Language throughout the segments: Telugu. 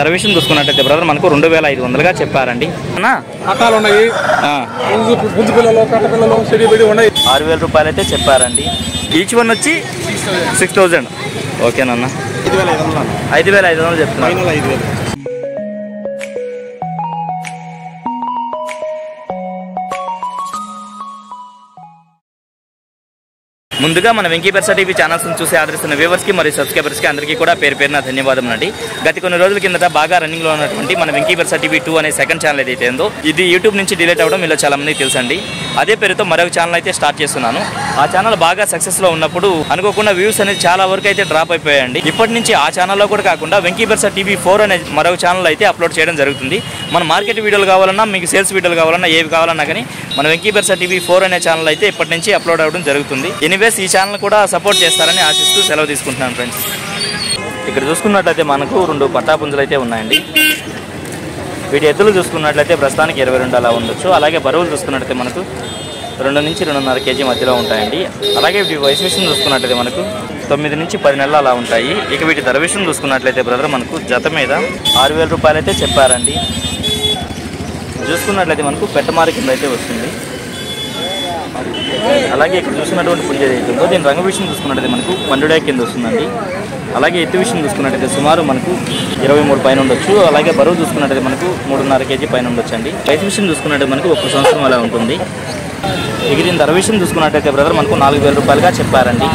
సర్వీసింగ్ చూసుకున్నట్టయితే బ్రదర్ మనకు 2500గా చెప్పారండి. అట్టాలు ఉన్నాయి, పుంజు పిల్లలు, కట్ట పిల్లలు, చెడి బిడి ఉన్నాయి. 6000 రూపాయలు అయితే చెప్పారండి. ఈచ్ వన్ వచ్చి 6000. ఓకేనన్నా, 5500 చెప్తున్నారు. ముందుగా మన వెంకీ పెర్సా టీవీ ఛానల్స్ చూసి ఆదరిస్తున్న వ్యూవర్స్ కి మరియు సబ్స్క్రైబర్స్ కి అందరికీ కూడా పేరు పేరున ధన్యవాదం అండి. గత కొన్ని రోజుల కిందట బాగా రన్నింగ్ లో ఉన్నటువంటి మన వెంకీ పెర్సా టీవీ 2 అనే సెకండ్ ఛానల్ ఏదైతే ఉందో ఇది యూట్యూబ్ నుంచి డిలీట్ అవ్వడం మీలో చాలా మందికి తెలుసండి. అదే పేరుతో మరొక ఛానల్ అయితే స్టార్ట్ చేస్తున్నాను. ఆ ఛానల్ బాగా సక్సెస్ లో ఉన్నప్పుడు అనుకోకుండా వ్యూస్ అనేది చాలా వరకు అయితే డ్రాప్ అయిపోయాయండి. ఇప్పటి నుంచి ఆ ఛానల్లో కూడా కాకుండా వెంకీ పెర్సా టీవీ 4 అనే మరొక ఛానల్ అయితే అప్లోడ్ చేయడం జరుగుతుంది. మన మార్కెట్ వీడియోలు కావాలన్నా, మీకు సేల్స్ వీడియోలు కావాలన్నా, ఏవి కావాలన్నా కానీ మన వెంకీ పెర్సా టీవీ 4 అనే ఛానల్ అయితే ఇప్పటి నుంచి అప్లోడ్ అవ్వడం జరుగుతుంది. ఎనీవేస్ ఈ ఛానల్ కూడా సపోర్ట్ చేస్తారని ఆశిస్తూ సెలవు తీసుకుంటున్నాను ఫ్రెండ్స్. ఇక్కడ చూసుకున్నట్లయితే మనకు 2 పట్టాపుంజులు అయితే ఉన్నాయండి. వీటి ఎద్దులు చూసుకున్నట్లయితే ప్రస్తుతానికి 22 అలా ఉండొచ్చు. అలాగే బరువులు చూసుకున్నట్లయితే మనకు 2 నుంచి 2.5 కేజీ మధ్యలో ఉంటాయండి. అలాగే వీటి వయసు విషయం చూసుకున్నట్లయితే మనకు 9 నుంచి 10 నెలలు అలా ఉంటాయి. ఇక వీటి ధర విషయం చూసుకున్నట్లయితే బ్రదర్ మనకు జత మీద 6000 రూపాయలు అయితే చెప్పారండి. చూసుకున్నట్లయితే మనకు పెట్టమారి కింద అయితే వస్తుంది. అలాగే ఇక్కడ చూసుకున్నటువంటి పుంజ ఏదైతుందో దీని రంగు విషయం చూసుకున్నట్లయితే మనకు పండుడే కింద వస్తుందండి. అలాగే ఎత్తు విషయం చూసుకున్నట్లయితే సుమారు మనకు 23 పైన ఉండొచ్చు. అలాగే బరువు చూసుకున్నట్లయితే మనకు 3.5 కేజీ పైన ఉండొచ్చు అండి. వయసు విషయం చూసుకున్నట్లయితే మనకు 1 సంవత్సరం అలా ఉంటుంది. ఇక దీని ధర విషయం చూసుకున్నట్లయితే బ్రదర్ మనకు 4000 రూపాయలుగా చెప్పారండి.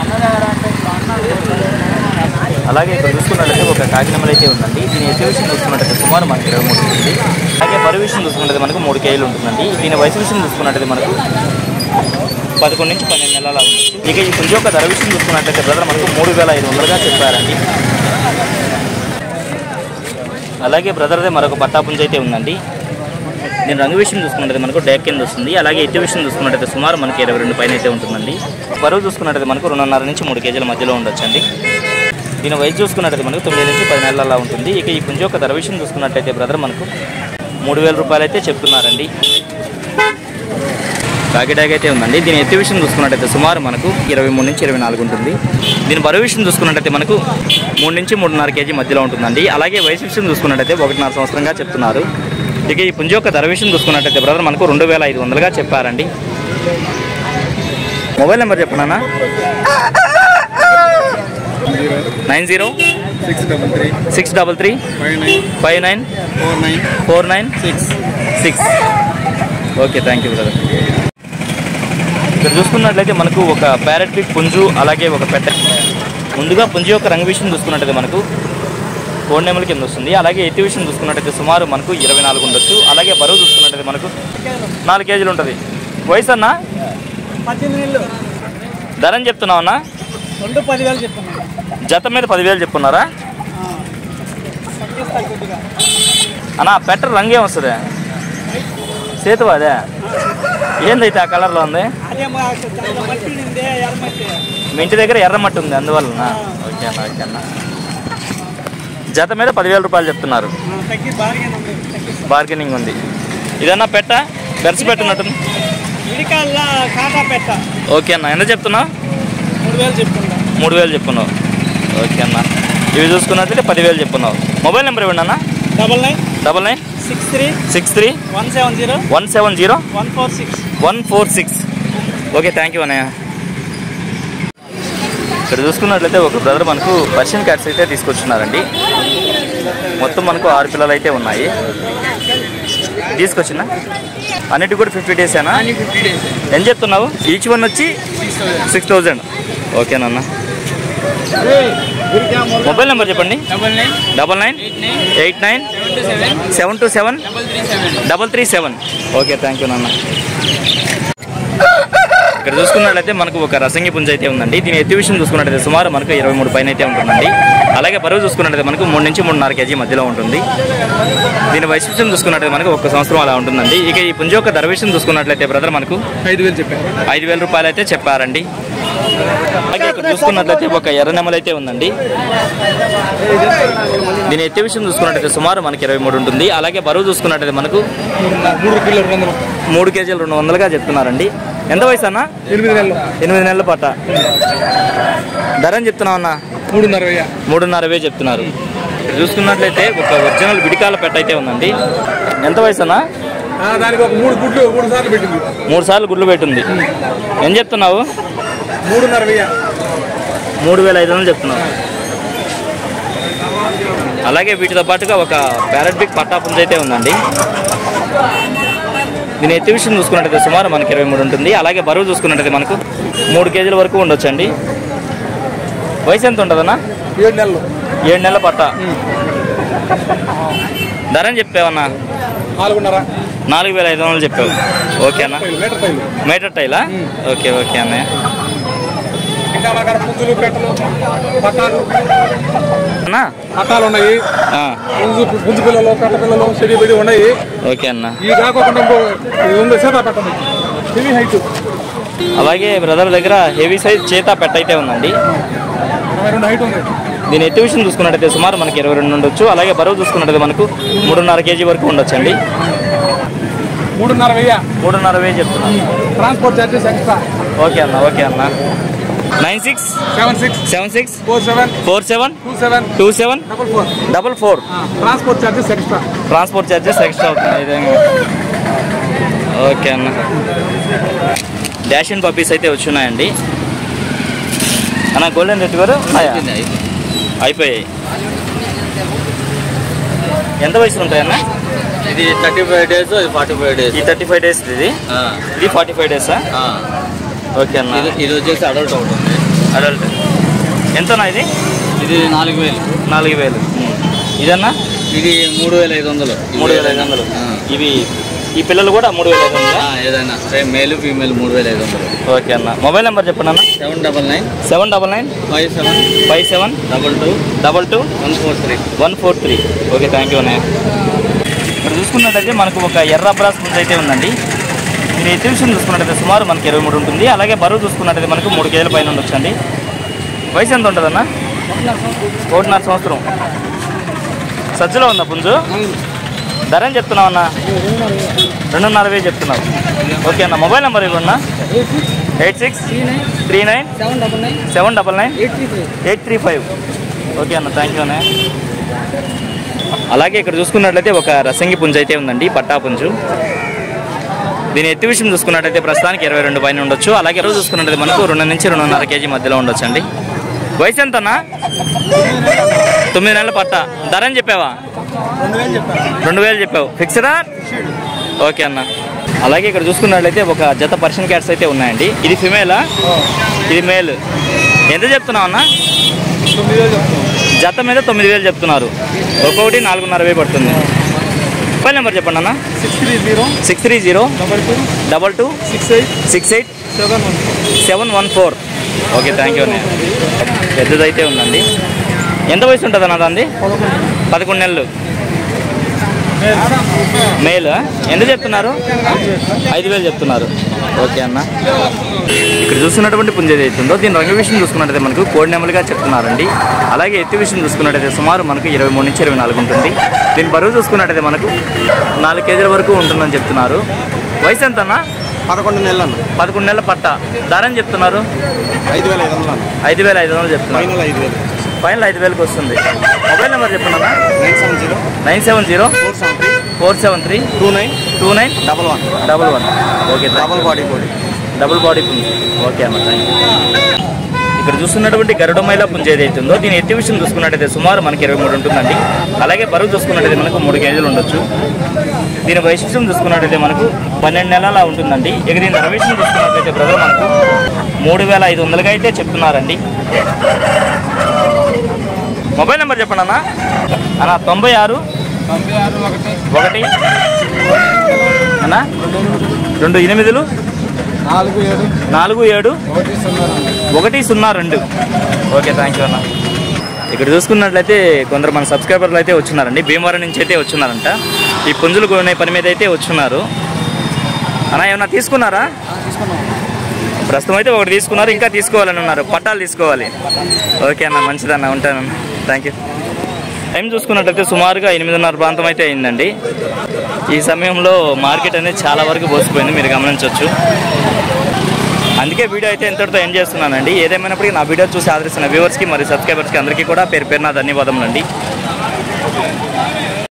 అలాగే ఇక్కడ చూసుకున్నట్లయితే ఒక కాకినెమలి అయితే ఉందండి. దీని ఎత్తు విషయం చూసుకున్నట్లయితే సుమారు మనకు 23 ఉంటుంది. అలాగే బరువు విషయం చూసుకున్నట్లయితే మనకు 3 కేజీలు ఉంటుందండి. దీని వయసు విషయం చూసుకున్నట్లయితే మనకు 11 నుంచి 12 నెలలు అలా ఉండొచ్చు. ఇక ఈ పుంజు యొక్క ధర విషయం చూసుకున్నట్లయితే బ్రదర్ మనకు 3500గా చెప్పారండి. అలాగే బ్రదర్దే మరొక పట్టా పుంజు అయితే ఉందండి. దీని రంగు విషయం చూసుకున్నట్లయితే మనకు డ్యాక్ కింద వస్తుంది. అలాగే ఎత్తు విషయం చూసుకున్నట్లయితే సుమారు మనకి 22 పైన అయితే ఉంటుందండి. బరువు చూసుకున్నట్లయితే మనకు 2.5 నుంచి 3 కేజీల మధ్యలో ఉండొచ్చండి. దీని వయసు చూసుకున్నట్లయితే మనకు 9 నుంచి 10 నెలలు అలా ఉంటుంది. ఇక ఈ పుంజు యొక్క ధర విషయం చూసుకున్నట్లయితే బ్రదర్ మనకు 3000 రూపాయలు అయితే చెప్తున్నారండి. కాకిటాక్ అయితే ఉందండి. దీని ఎత్తు విషయం చూసుకున్నట్టయితే సుమారు మనకు 23 నుంచి 24 ఉంటుంది. దీని బరువు విషయం చూసుకున్నట్టయితే మనకు 3 నుంచి 3.5 కేజీ మధ్యలో ఉంటుందండి. అలాగే వయసు విషయం చూసుకున్నట్టయితే 1.5 సంవత్సరంగా చెప్తున్నారు. ఇక ఈ పుంజు యొక్క ధర విషయం చూసుకున్నట్టయితే బ్రదర్ మనకు 2500గా చెప్పారండి. మొబైల్ నెంబర్ చెప్పనా? 9063359496. Okay, thank you brother. ఇక్కడ చూసుకున్నట్లయితే మనకు ఒక ప్యారెట్ పిక్ పుంజు, అలాగే ఒక పెట్ట. ముందుగా పుంజు యొక్క రంగు విషయం చూసుకున్నట్టయితే మనకు కోడినెమలి కింద వస్తుంది. అలాగే ఎత్తు విషయం చూసుకున్నట్టయితే సుమారు మనకు 24 ఉండొచ్చు. అలాగే బరువు చూసుకున్నట్టయితే మనకు 4 కేజీలు ఉంటుంది. వయసు అన్నా 18 నెలలు. ధర అని చెప్తున్నావు అన్నా? 10,000 చెప్తున్నా. జత మీద 10,000 చెప్పున్నారా అన్నా? పెట్ట రంగు ఏమొస్తుంది? సేతువా అదే? ఏందైతే ఆ కలర్లో ఉంది? మీ ఇంటి దగ్గర ఎర్రమట్టి ఉంది అందువలన. ఓకే అన్న, ఓకే అన్న. జత మీద 10,000 రూపాయలు చెప్తున్నారు. బార్గెనింగ్ ఉంది. ఇదన్నా పెట్ట బెర్స్ పెట్టున్నట్టుంది. ఓకే అన్న, ఎంత చెప్తున్నావు? 3,000 చెప్పున్నావు. ఓకే అన్న. ఇవి చూసుకున్నట్లయితే 10,000 చెప్పున్నావు. మొబైల్ నెంబర్ ఇవ్వండి అన్న. 9963170146. ఓకే, థ్యాంక్ యూ అన్నయ్య. ఇక్కడ చూసుకున్నట్లయితే ఒక బ్రదర్ మనకు పర్షియన్ క్యాట్స్ అయితే తీసుకొచ్చున్నారండి. మొత్తం మనకు 6 పిల్లలు అయితే ఉన్నాయి. తీసుకొచ్చిన అన్నిటికి కూడా 50 డేసేనా? ఏం చెప్తున్నావు? ఈచ్ వన్ వచ్చి 6000. ఓకేనన్నా. మొబైల్ నెంబర్ చెప్పండి. 9989727337. ఓకే, థ్యాంక్ యూ నాన్న. ఇక్కడ చూసుకున్నట్లయితే మనకు ఒక రసంగి పుంజ అయితే ఉందండి. దీని ఎత్తు విషయం చూసుకున్నట్లయితే సుమారు మనకు 23 పైన అయితే ఉంటుందండి. అలాగే బరువు చూసుకున్నట్లయితే మనకు 3 నుంచి 3.5 కేజీ మధ్యలో ఉంటుంది. దీని వయసు విషయం చూసుకున్నట్లయితే మనకు 1 సంవత్సరం అలా ఉంటుందండి. ఇక ఈ పుంజ యొక్క ధర విషయం చూసుకున్నట్లయితే బ్రదర్ మనకు 5,000 రూపాయలు అయితే చెప్పారండి. అలాగే ఇక్కడ చూసుకున్నట్లయితే ఒక ఎర్రనెమలి అయితే ఉందండి. దీని ఎత్తు విషయం చూసుకున్నట్లయితే సుమారు మనకి 23 ఉంటుంది. అలాగే బరువు చూసుకున్నట్లయితే మనకు 3 కేజీలు 200గా చెప్తున్నారండి. ఎంత వయసు అన్న? 8 నెలల పట్ట. ధర అని చెప్తున్నావు అన్న? 3.5 చెప్తున్నారు. చూసుకున్నట్లయితే ఒక ఒరిజినల్ విడికాల పెట్ట అయితే ఉందండి. ఎంత వయసు అన్నా? దానికి ఒక 3 గుడ్లు 3 సార్లు పెట్టింది. 3 సార్లు గుడ్లు పెట్టింది. ఏం చెప్తున్నావు? 3,500 చెప్తున్నావు. అలాగే వీటితో పాటుగా ఒక ప్యారెట్ బిగ్ పట్టా పుంజ అయితే ఉందండి. దీని ఎత్తు విషయం చూసుకున్నట్టయితే సుమారు మనకి 23 ఉంటుంది. అలాగే బరువు చూసుకున్నట్టయితే మనకు 3 కేజీల వరకు ఉండొచ్చండి. వయసు ఎంత ఉంటుందన్నా? 7 నెలలు. 7 నెలల పట్ట. ధర అని చెప్పావన్నా? 4,500 చెప్పావు. ఓకే అన్న. మీటర్ టైలా? ఓకే ఓకే అన్నయ్య. పట్టాలు ఉన్నాయి, పుంజు పిల్లలు, కట్ట పిల్లలు, చెడి బిడి ఉన్నాయి. ఓకే అన్న. ఈ కాకుండా చేతా పెట్ట హెవీ హైట్. అలాగే బ్రదర్ దగ్గర హెవీ సైజ్ చేతా పెట్ట అయితే ఉందండి. 22 హైట్ ఉంది. దీని ఎత్తు విషయం చూసుకున్నట్టయితే సుమారు మనకి 22 ఉండొచ్చు. అలాగే బరువు చూసుకున్నట్టయితే మనకు 3.5 కేజీ వరకు ఉండొచ్చండి. 3,500 చెప్తున్నాను. Transport charges extra. ఓకే అన్న. ఓకే అన్న. 9676 47 27 44. Transport charges extra. Transport charges extra అవుతుంది. ఓకే అన్న. డాష్ అండ్ పప్పీస్ అయితే వచ్చున్నాయండి అన్న. గోల్డెన్ రెడ్ గారు అయిపోయాయి. ఎంత వయసులు ఉంటాయన్న? ఇది 35 days, ఇది 45 days. ఈ 35 days ఇది 45 days. ఓకే అన్న. ఇది వచ్చేసి అడల్ట్ అవుతుంది. అడల్ట్ ఎంతనా ఇది? ఇది 4,000. ఇదన్నా? ఇది 3,500. 3,500. ఇవి ఈ పిల్లలు కూడా 3,500. ఏదైనా మేలు ఫీమేల్ 3,500. ఓకే అన్న. మొబైల్ నెంబర్ చెప్పండి అన్న. 799 57 22 143. ఓకే థ్యాంక్ యూ అన్నయ్య. ఇక్కడ చూసుకున్నట్టయితే మనకు ఒక ఎర్ర బ్రాస్ పుంజ అయితే ఉందండి. దీని ఎత్తు విషయం చూసుకున్నట్టయితే సుమారు మనకి 23 ఉంటుంది. అలాగే బరువు చూసుకున్నట్టయితే మనకు 3 కేజీల పైన ఉండొచ్చండి. వయసు ఎంత ఉంటుందన్న? 1.5 సంవత్సరం. సజ్జలో ఉందా పుంజు? ధర ఏం చెప్తున్నావు అన్న? 2,500 చెప్తున్నావు. ఓకే అన్న. మొబైల్ నెంబర్ ఇవ్వన్నా. 8639 799 835. ఓకే అన్న థ్యాంక్ యూ అన్న. అలాగే ఇక్కడ చూసుకున్నట్లయితే ఒక రసంగి పుంజు అయితే ఉందండి, పట్టా పుంజు. దీని ఎత్తు విషయం చూసుకున్నట్టయితే ప్రస్తుతానికి 22 పైన ఉండొచ్చు. అలాగే రోజు చూసుకున్నట్టయితే మనకు 2 నుంచి 2.5 కేజీ మధ్యలో ఉండొచ్చు అండి. వయసు ఎంతన్నా? 9 నెలల పట్ట. ధర అని చెప్పావా? 2,000 చెప్పావు. ఫిక్స్డా? ఓకే అన్న. అలాగే ఇక్కడ చూసుకున్నట్లయితే ఒక జత పర్షియన్ క్యాట్స్ అయితే ఉన్నాయండి. ఇది ఫిమేలా? ఇది మేల్. ఎంత చెప్తున్నావు అన్న? జత మీద 9,000 చెప్తున్నారు. ఒక్కొక్కటి 4,500 పడుతుంది. మొబైల్ నెంబర్ చెప్పండి అన్న. 630 22 68 714. ఓకే థ్యాంక్ యూ అన్న. పెద్దదైతే ఉందండి. ఎంత వయసు ఉంటుంది అన్న దాన్ని? 11 నెలలు. మేల్. ఎంత చెప్తున్నారు? 5,000 చెప్తున్నారు. ఓకే అన్న. ఇక్కడ చూస్తున్నటువంటి పుంజ ఏదైతుందో దీని రంగు విషయం చూసుకున్నట్టయితే మనకు కోడి నెమలుగా చెప్తున్నారండి. అలాగే ఎత్తు విషయం చూసుకున్నట్టయితే సుమారు మనకు 23 నుంచి 24 ఉంటుంది. దీని బరువు చూసుకున్నట్టయితే మనకు 4 కేజీల వరకు ఉంటుందని చెప్తున్నారు. వయసు ఎంత అన్న? 11 నెలలు అన్న. 11 నెలల పట్ట. ధర అని చెప్తున్నారు? 5,500. 5,500 చెప్తున్నారు. ఫైనల్ 5,000కి వస్తుంది. మొబైల్ నెంబర్ చెప్పండి అన్న. 970 473 29 11. ఓకే డబుల్ బాడీ పుంజ. ఓకే అన్న థ్యాంక్ యూ. ఇక్కడ చూస్తున్నటువంటి గరుడమైల పుంజ ఏదైతుందో దీని ఎత్తు విషయం చూసుకున్నట్టయితే సుమారు మనకి 23 ఉంటుందండి. అలాగే బరువు చూసుకున్నట్టయితే మనకు 3 కేజీలు ఉండొచ్చు. దీని వైశిష్ట్యం చూసుకున్నట్టయితే మనకు 12 నెలలా ఉంటుందండి. ఇక దీని ధర విషయం చూసుకున్నట్టయితే బ్రదర్ మనకు 3,500గా అయితే చెప్తున్నారండి. మొబైల్ నెంబర్ చెప్పండి అన్న. 96 1 అన్నా 28 47 102. ఓకే థ్యాంక్ యూ అన్న. ఇక్కడ చూసుకున్నట్లయితే కొందరు మన సబ్స్క్రైబర్లు అయితే వచ్చున్నారండి. భీమవరం నుంచి అయితే వచ్చున్నారంట. ఈ పుంజులు కొనే పని మీద అయితే వచ్చున్నారు అన్న. ఏమన్నా తీసుకున్నారా? ప్రస్తుతం అయితే ఒకటి తీసుకున్నారు, ఇంకా తీసుకోవాలని ఉన్నారు. పట్టాలు తీసుకోవాలి. ఓకే అన్న మంచిదన్న, ఉంటాను. Thank you. టైం చూసుకున్నట్లయితే సుమారుగా 8:30 ప్రాంతం అయితే అయిందండి. ఈ సమయంలో మార్కెట్ అనేది చాలా వరకు పోసిపోయింది, మీరు గమనించవచ్చు. అందుకే వీడియో అయితే ఎంతటితో ఎండ్ చేస్తున్నానండి. ఏదేమైనప్పటికీ నా వీడియో చూసి ఆదరిస్తున్న వ్యూవర్స్కి మరియు సబ్స్క్రైబర్స్కి అందరికీ కూడా పేరు పేరున ధన్యవాదములండి.